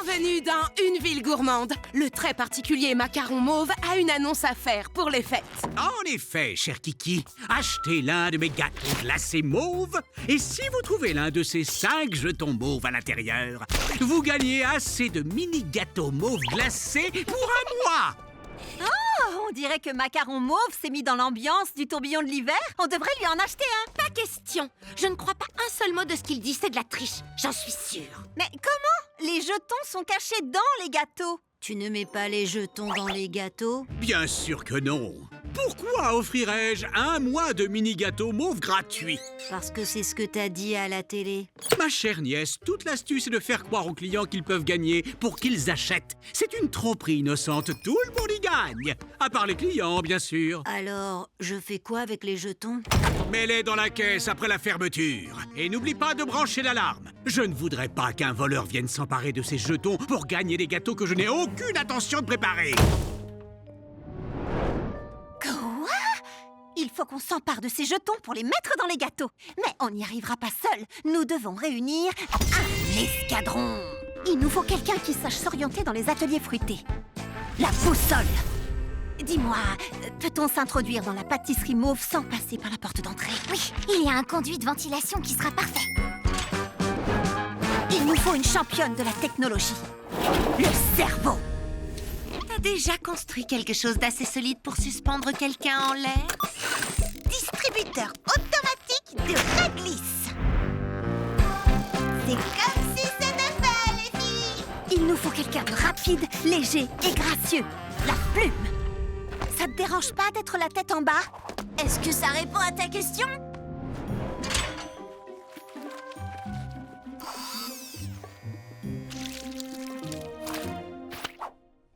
Bienvenue dans Une ville gourmande. Le très particulier macaron mauve a une annonce à faire pour les fêtes. En effet, cher Kiki, achetez l'un de mes gâteaux glacés mauves et si vous trouvez l'un de ces 5 jetons mauves à l'intérieur, vous gagnez assez de mini-gâteaux mauves glacés pour un mois. On dirait que Macaron Mauve s'est mis dans l'ambiance du tourbillon de l'hiver. On devrait lui en acheter un. Pas question. Je ne crois pas un seul mot de ce qu'il dit, c'est de la triche. J'en suis sûre. Mais comment? Les jetons sont cachés dans les gâteaux. Tu ne mets pas les jetons dans les gâteaux? Bien sûr que non. Pourquoi offrirais-je un mois de mini-gâteaux mauves gratuits? Parce que c'est ce que t'as dit à la télé. Ma chère nièce, toute l'astuce est de faire croire aux clients qu'ils peuvent gagner pour qu'ils achètent. C'est une tromperie innocente, tout le monde y gagne. À part les clients, bien sûr. Alors, je fais quoi avec les jetons? Mets-les dans la caisse après la fermeture. Et n'oublie pas de brancher l'alarme. Je ne voudrais pas qu'un voleur vienne s'emparer de ces jetons pour gagner des gâteaux que je n'ai aucune intention de préparer. Quoi? Il faut qu'on s'empare de ces jetons pour les mettre dans les gâteaux. Mais on n'y arrivera pas seul. Nous devons réunir un escadron. Il nous faut quelqu'un qui sache s'orienter dans les ateliers fruités. La boussole. Dis-moi, peut-on s'introduire dans la pâtisserie mauve sans passer par la porte d'entrée? Oui, il y a un conduit de ventilation qui sera parfait. Il nous faut une championne de la technologie. Le cerveau. T'as déjà construit quelque chose d'assez solide pour suspendre quelqu'un en l'air? Distributeur automatique de réglisse. C'est comme si c'était fait, les filles. Il nous faut quelqu'un de rapide, léger et gracieux. La plume. Ça te dérange pas d'être la tête en bas? Est-ce que ça répond à ta question?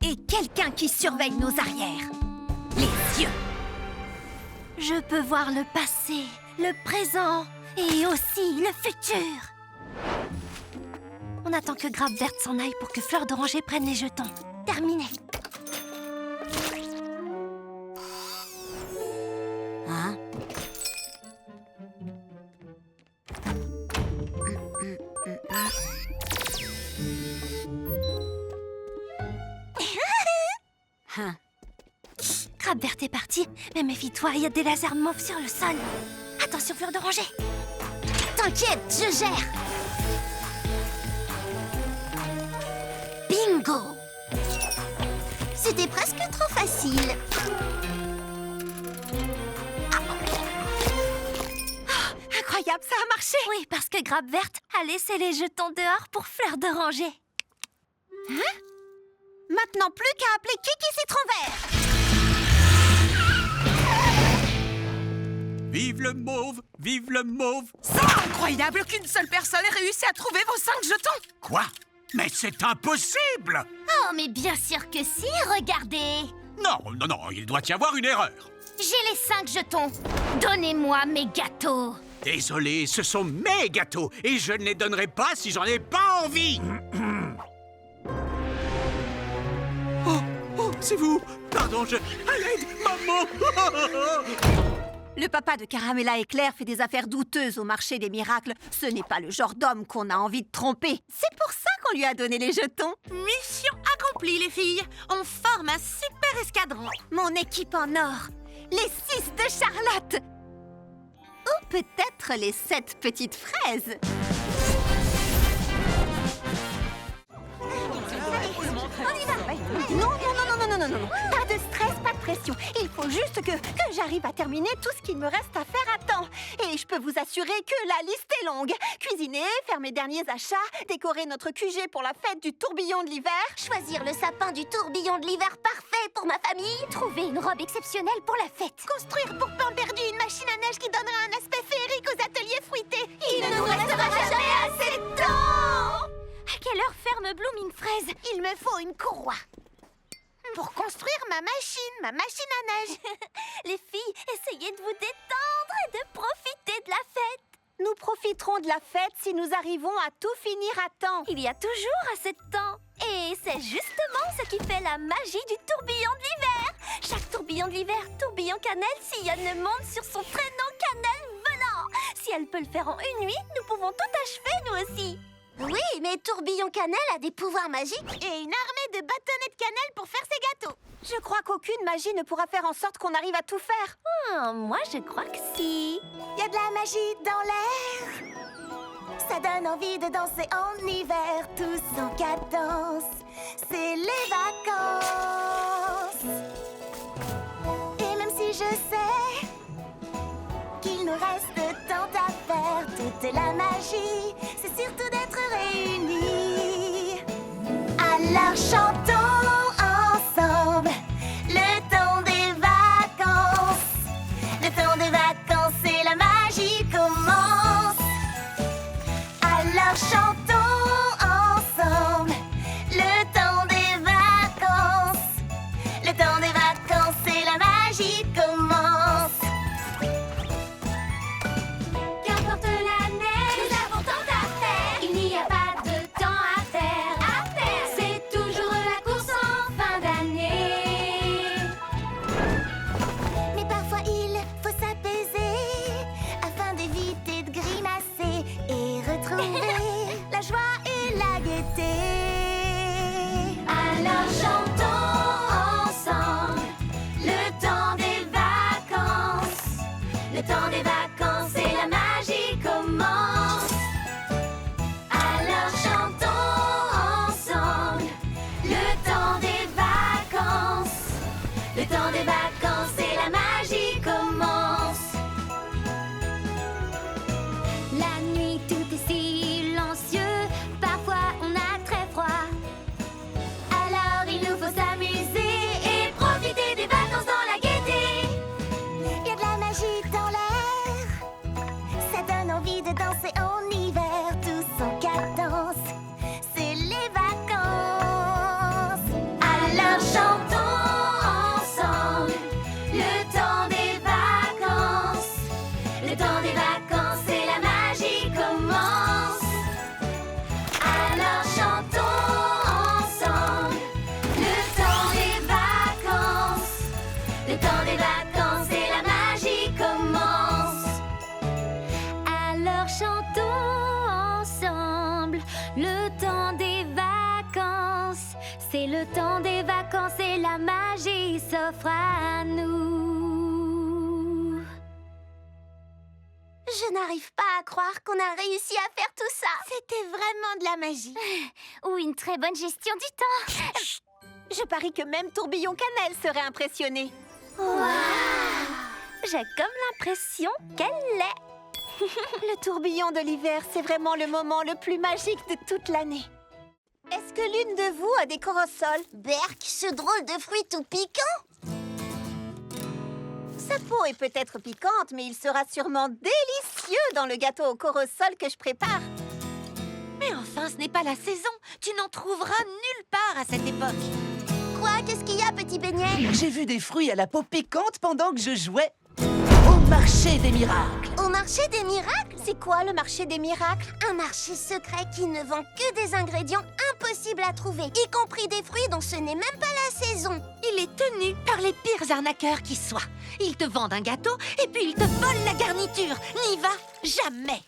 Et quelqu'un qui surveille nos arrières. Les yeux. Je peux voir le passé, le présent et aussi le futur. On attend que Grappe Verte s'en aille pour que Fleur d'Oranger prenne les jetons. Terminé. Hein? Hein? Grappe Verte est partie, mais méfie-toi, il y a des lasers mauves sur le sol. Attention, Fleur d'Oranger. T'inquiète, je gère. Bingo! C'était presque trop facile. Incroyable, ça a marché. Oui, parce que Grappe Verte a laissé les jetons dehors pour Fleur d'Oranger. Maintenant, plus qu'à appeler Kiki Citron Vert. Vive le mauve! Vive le mauve! C'est incroyable qu'une seule personne ait réussi à trouver vos 5 jetons. Quoi? Mais c'est impossible! Oh, mais bien sûr que si, regardez. Non, il doit y avoir une erreur. J'ai les 5 jetons. Donnez-moi mes gâteaux. Désolé, ce sont mes gâteaux et je ne les donnerai pas si j'en ai pas envie. Oh, c'est vous! Pardon, à l'aide, maman! Le papa de Caramella Éclair fait des affaires douteuses au marché des miracles. Ce n'est pas le genre d'homme qu'on a envie de tromper. C'est pour ça qu'on lui a donné les jetons. Mission accomplie, les filles. On forme un super escadron. Mon équipe en or. Les 6 de Charlotte. Ou peut-être les 7 petites fraises. On y va. Non. Pas de stress, pas de pression. Il faut juste que j'arrive à terminer tout ce qu'il me reste à faire à temps. Et je peux vous assurer que la liste est longue. Cuisiner, faire mes derniers achats, décorer notre QG pour la fête du tourbillon de l'hiver. Choisir le sapin du tourbillon de l'hiver parfait pour ma famille. Trouver une robe exceptionnelle pour la fête. Construire pour Pain Perdu une machine à neige qui donnera un aspect féerique aux ateliers fruités. Il ne nous restera jamais assez de temps. À quelle heure ferme Blooming Fraise? Il me faut une courroie. Pour construire ma machine à neige. Les filles, essayez de vous détendre et de profiter de la fête. Nous profiterons de la fête si nous arrivons à tout finir à temps. Il y a toujours assez de temps. Et c'est justement ce qui fait la magie du tourbillon de l'hiver. Chaque tourbillon de l'hiver, tourbillon cannelle, sillonne le monde sur son traîneau cannelle volant. Si elle peut le faire en une nuit, nous pouvons tout achever, nous aussi. Oui, mais Tourbillon Cannelle a des pouvoirs magiques et une armée de bâtonnets de cannelle pour faire ses gâteaux. Je crois qu'aucune magie ne pourra faire en sorte qu'on arrive à tout faire. Moi, je crois que si. Il y a de la magie dans l'air. Ça donne envie de danser en hiver, tous en cadence. C'est les vacances. Et même si je sais qu'il nous reste tant à faire, toute la magie, c'est surtout d'être réunis. Alors chantons ensemble le temps des vacances. Le temps des vacances et la magie commence. Alors chantons ensemble le temps des vacances. Le temps des vacances et la magie commence. Qu'importe l'année, nous avons tant à faire. Il n'y a pas de temps à faire. C'est toujours la course en fin d'année. Mais parfois il faut s'apaiser afin d'éviter de grimacer et retrouver la joie et la gaieté. Alors chantons ensemble le temps des vacances. Le temps des vacances et la magie commence. Alors chantons ensemble le temps des vacances. Le temps des vacances et la magie commence. La nuit tout est silencieux, parfois on a très froid. Alors il nous faut s'amuser et profiter des vacances dans la gaieté. Il y a de la magie dans l'air. Ça donne envie de danser en hiver, tous en cadence. C'est les vacances. Alors chantons ensemble le temps des vacances. Le temps des vacances et la magie commence. Alors chantons ensemble le temps des vacances. Le temps des vacances et la magie commence. Alors chantons ensemble le temps des vacances. C'est le temps des vacances et la magie s'offre à nous. Je n'arrive pas à croire qu'on a réussi à faire tout ça. C'était vraiment de la magie. Ou une très bonne gestion du temps. Je parie que même Tourbillon Cannelle serait impressionné. J'ai comme l'impression qu'elle l'est. Le tourbillon de l'hiver, c'est vraiment le moment le plus magique de toute l'année. Est-ce que l'une de vous a des corossoles? Berk, ce drôle de fruit tout piquant. Sa peau est peut-être piquante, mais il sera sûrement délicieux dans le gâteau au corosol que je prépare. Mais enfin, ce n'est pas la saison. Tu n'en trouveras nulle part à cette époque. Quoi? Qu'est-ce qu'il y a, petit beignet? J'ai vu des fruits à la peau piquante pendant que je jouais au marché des miracles. Au marché des miracles? C'est quoi le marché des miracles? Un marché secret qui ne vend que des ingrédients impossibles à trouver, y compris des fruits dont ce n'est même pas la saison. Il est tenu par les pires arnaqueurs qui soient. Ils te vendent un gâteau et puis ils te volent la garniture. N'y va jamais.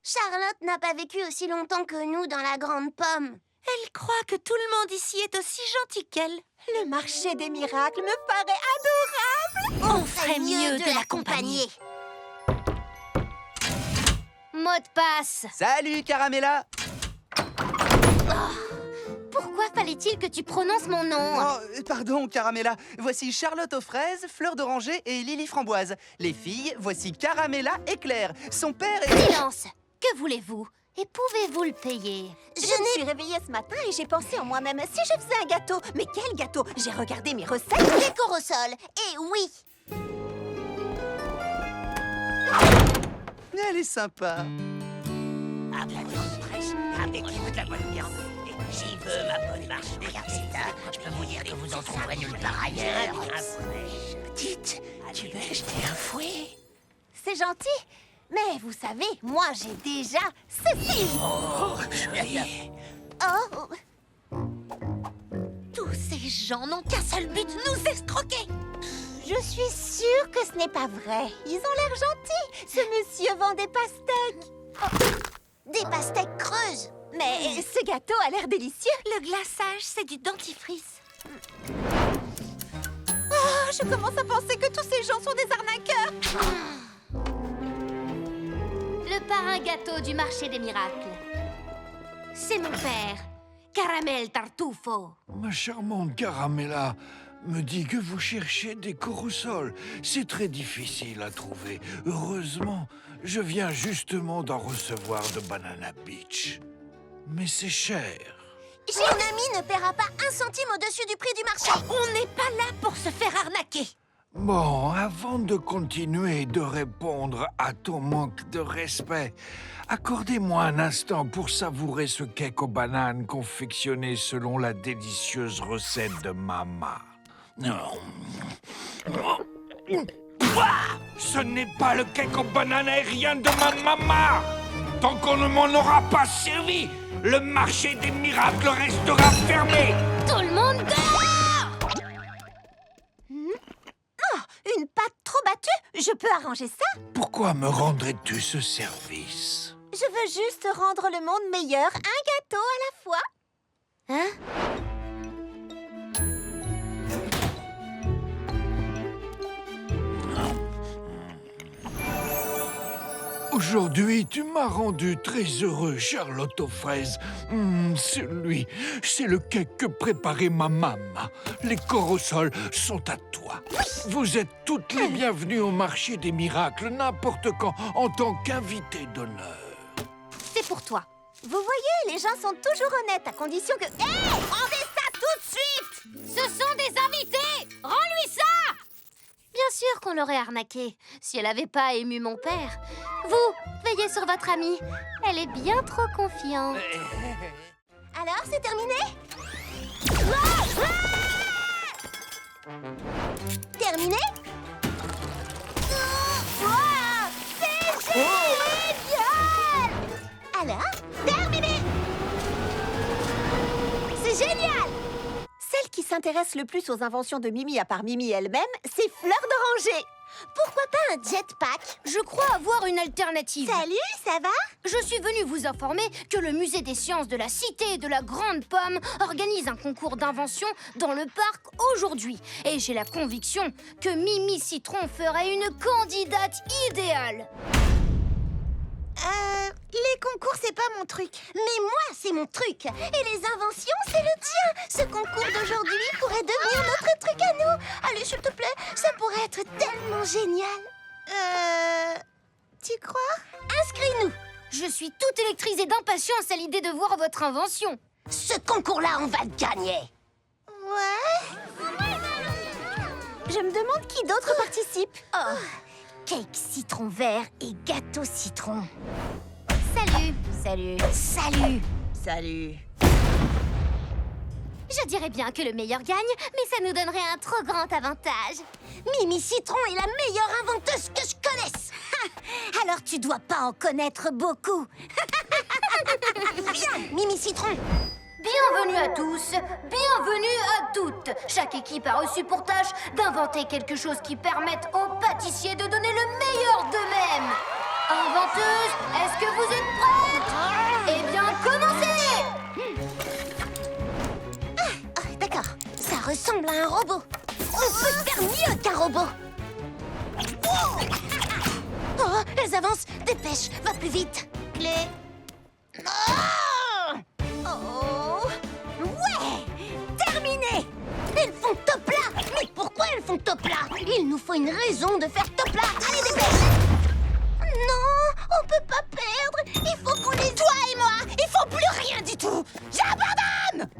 Charlotte n'a pas vécu aussi longtemps que nous dans la grande pomme. Elle croit que tout le monde ici est aussi gentil qu'elle. Le marché des miracles me paraît adorable. On ferait mieux de l'accompagner. Mot de passe. Salut, Caramella. Pourquoi fallait-il que tu prononces mon nom? Oh, pardon, Caramella. Voici Charlotte aux fraises, Fleur d'oranger et Lily framboise. Les filles, voici Caramella et Claire. Son père est... Silence. Que voulez-vous? Et pouvez-vous le payer? Je me suis réveillée ce matin et j'ai pensé en moi-même, si je faisais un gâteau. Mais quel gâteau? J'ai regardé mes recettes. Des corossoles. Et oui. Elle est sympa. Avec de la bonne viande. J'y veux, ma bonne marche. Regardez ça, je peux vous dire que vous en trouverez nulle part ailleurs. Dites, tu veux acheter un fouet? C'est gentil. Mais vous savez, moi j'ai déjà ceci. Oh, joli. Oh, Tous ces gens n'ont qu'un seul but, nous escroquer. je suis sûre que ce n'est pas vrai. Ils ont l'air gentils. Ce monsieur vend des pastèques. Des pastèques creuses. Mais ce gâteau a l'air délicieux. Le glaçage, c'est du dentifrice. Oh, je commence à penser que tous ces gens sont des arnaqueurs. Le parrain gâteau du marché des miracles. C'est mon père, Caramel Tartufo. Ma charmante Caramella me dit que vous cherchez des corossoles. C'est très difficile à trouver. Heureusement, je viens justement d'en recevoir de Banana Beach. Mais c'est cher. Mon ami ne paiera pas 1 centime au-dessus du prix du marché. On n'est pas là pour se faire arnaquer. Bon, avant de continuer de répondre à ton manque de respect, accordez-moi un instant pour savourer ce cake aux bananes confectionné selon la délicieuse recette de Mama. Ce n'est pas le cake aux bananes aérien de ma maman. Tant qu'on ne m'en aura pas servi, le marché des miracles restera fermé. Tout le monde dehors! Une pâte trop battue? Je peux arranger ça? Pourquoi me rendrais-tu ce service? Je veux juste rendre le monde meilleur, un gâteau à la fois. Hein? Aujourd'hui, tu m'as rendu très heureux, Charlotte aux fraises. C'est le cake que préparait ma maman. Les corossoles sont à toi. Vous êtes toutes les bienvenues au marché des miracles, n'importe quand, en tant qu'invité d'honneur. C'est pour toi. Vous voyez, les gens sont toujours honnêtes à condition que... Hé! Rendez ça tout de suite! Ce sont des invités! Rends-lui ça! Bien sûr qu'on l'aurait arnaqué, si elle n'avait pas ému mon père. Vous, veillez sur votre amie. Elle est bien trop confiante. Alors, c'est terminé? Terminé? C'est génial! Alors, terminé! C'est génial! Celle qui s'intéresse le plus aux inventions de Mimi, à part Mimi elle-même, c'est Fleur d'Oranger. Pourquoi pas un jetpack? Je crois avoir une alternative. Salut, ça va? Je suis venue vous informer que le musée des sciences de la Cité de la Grande Pomme organise un concours d'invention dans le parc aujourd'hui. Et j'ai la conviction que Mimi Citron ferait une candidate idéale. Les concours, c'est pas mon truc. Mais moi, c'est mon truc. Et les inventions, c'est le tien. Ce concours d'aujourd'hui pourrait devenir notre truc à nous. Allez, s'il te plaît, ça pourrait être tellement génial. Tu crois? Inscris-nous. Je suis toute électrisée d'impatience à l'idée de voir votre invention. Ce concours-là, on va le gagner. Ouais. Je me demande qui d'autre participe. Oh, cake citron vert et gâteau citron. Salut. Salut. Salut. Salut. Je dirais bien que le meilleur gagne, mais ça nous donnerait un trop grand avantage. Mimi Citron est la meilleure inventeuse que je connaisse. Alors tu dois pas en connaître beaucoup. Viens, Mimi Citron. Bienvenue à tous, bienvenue à toutes. Chaque équipe a reçu pour tâche d'inventer quelque chose qui permette aux pâtissiers de donner le meilleur d'eux-mêmes. Inventeuse, est-ce que vous êtes prêtes? Eh bien, commencez! D'accord, ça ressemble à un robot. On peut faire mieux qu'un robot. Oh, elles avancent. Dépêche, va plus vite. Clé. Oh, ouais, terminé. Elles font top là. Mais pourquoi elles font top là? Il nous faut une raison de faire top là. Allez, dépêche. Non, on peut pas perdre. Il faut qu'on les... Toi et moi, il faut plus rien du tout. J'abandonne.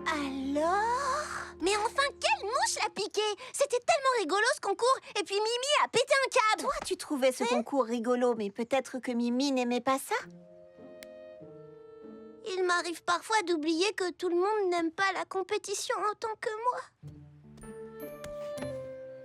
Alors? Mais enfin, quelle mouche l'a piqué? C'était tellement rigolo ce concours. Et puis Mimi a pété un câble. Toi, tu trouvais ce concours rigolo, mais peut-être que Mimi n'aimait pas ça? Il m'arrive parfois d'oublier que tout le monde n'aime pas la compétition autant que moi.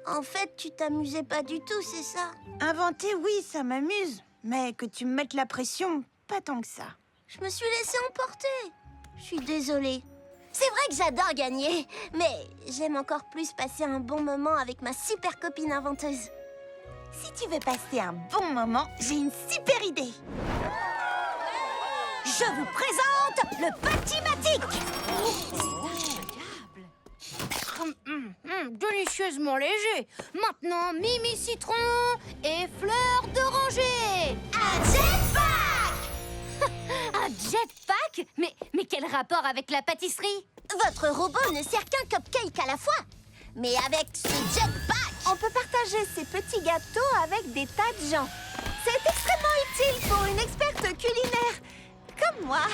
En fait, tu t'amusais pas du tout, c'est ça? Inventer, oui, ça m'amuse. Mais que tu me mettes la pression, pas tant que ça. Je me suis laissée emporter. Je suis désolée. C'est vrai que j'adore gagner, mais j'aime encore plus passer un bon moment avec ma super copine inventeuse. Si tu veux passer un bon moment, j'ai une super idée. Je vous présente le Patimatic. Délicieusement léger. Maintenant, Mimi Citron et Fleur d'Oranger. Un jetpack. Un jetpack? Mais quel rapport avec la pâtisserie? Votre robot ne sert qu'un cupcake à la fois. Mais avec ce jetpack, on peut partager ces petits gâteaux avec des tas de gens. C'est extrêmement utile pour une experte culinaire comme moi.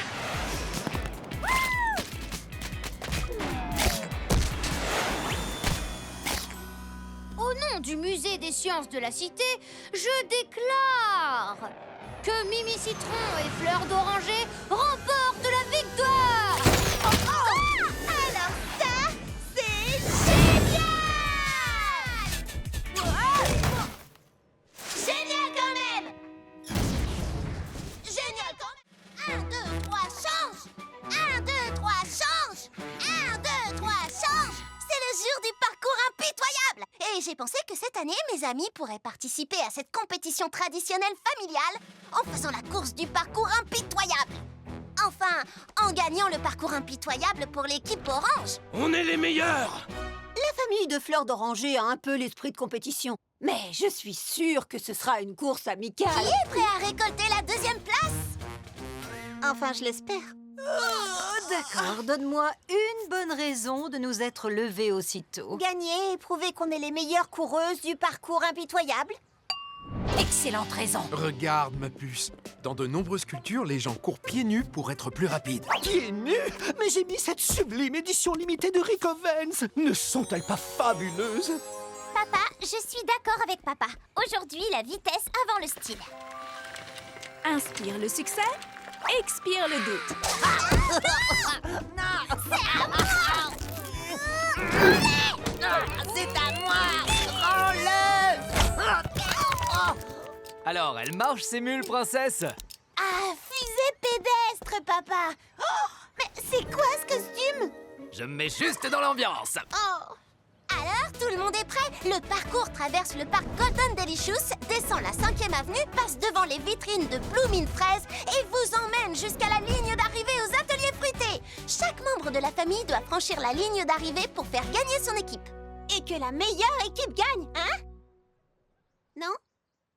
Au nom du musée des sciences de la cité, je déclare que Mimi Citron et Fleur d'Oranger remportent la victoire. Alors ça, c'est génial! Génial quand même! Génial quand même! 1, 2, 3, change! 1, 2, 3, change! 1, 2, 3, change! C'est le jour du parcours impitoyable! Et j'ai pensé que cette année, mes amis pourraient participer à cette compétition traditionnelle familiale en faisant la course du parcours impitoyable. Enfin, en gagnant le parcours impitoyable pour l'équipe orange. On est les meilleurs! La famille de Fleur d'Oranger a un peu l'esprit de compétition. Mais je suis sûre que ce sera une course amicale. Qui est prêt à récolter la 2e place? Enfin, je l'espère. D'accord, donne-moi une bonne raison de nous être levés aussitôt. Gagner et prouver qu'on est les meilleures coureuses du parcours impitoyable. Excellente raison. Regarde, ma puce. Dans de nombreuses cultures, les gens courent pieds nus pour être plus rapides. Pieds nus? Mais j'ai mis cette sublime édition limitée de Rick Owens. Ne sont-elles pas fabuleuses? Papa, je suis d'accord avec papa. Aujourd'hui, la vitesse avant le style. Inspire le succès, expire le doute. C'est à moi! Alors, elle marche, ces mules, princesse? Ah, fusée pédestre, papa! Oh, mais c'est quoi ce costume? Je me mets juste dans l'ambiance. Oh! Alors, tout le monde est prêt? Le parcours traverse le parc Golden Delicious, descend la 5e avenue, passe devant les vitrines de Blooming Fraise et vous emmène jusqu'à la ligne d'arrivée aux ateliers fruités. Chaque membre de la famille doit franchir la ligne d'arrivée pour faire gagner son équipe. Et que la meilleure équipe gagne, hein? Non?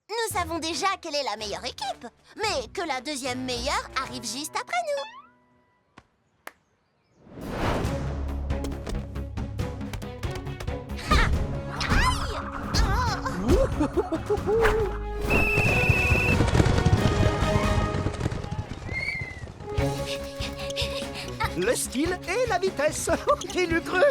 Nous savons déjà quelle est la meilleure équipe, mais que la 2e meilleure arrive juste après nous. Le style et la vitesse. Qui l'eût cru?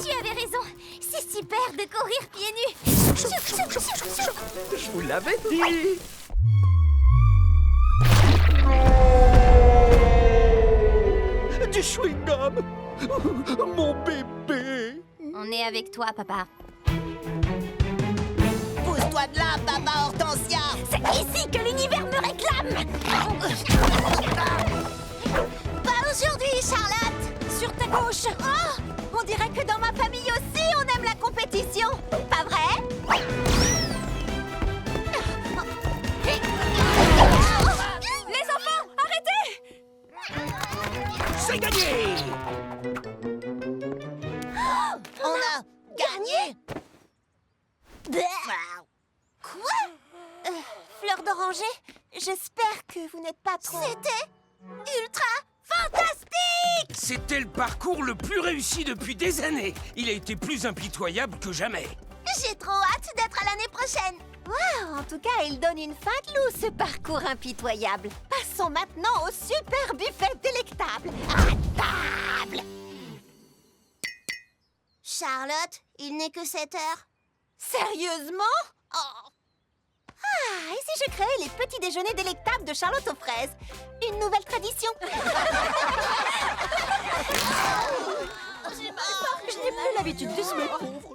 Tu avais raison, c'est super de courir pieds nus. Je vous l'avais dit. Du chewing-gum. Mon bébé. On est avec toi, papa. Pousse-toi de là, papa Hortensia. C'est ici que l'univers me réclame. Pas aujourd'hui, Charlotte. Sur ta gauche. Oh, on dirait que dans ma famille aussi, on aime la compétition. Pas vrai? Les enfants, arrêtez! C'est gagné. On a gagné. Quoi? Fleur d'Oranger, j'espère que vous n'êtes pas trop... C'était ultra fantastique! C'était le parcours le plus réussi depuis des années. Il a été plus impitoyable que jamais. J'ai trop hâte d'être à l'année prochaine. Waouh, en tout cas, il donne une fin de loup, ce parcours impitoyable. Passons maintenant au super buffet délectable. À table! Charlotte, il n'est que 7 heures. Sérieusement? Oh. Ah, et si je créais les petits déjeuners délectables de Charlotte aux fraises? Une nouvelle tradition. Je n'ai plus l'habitude de ce pauvre.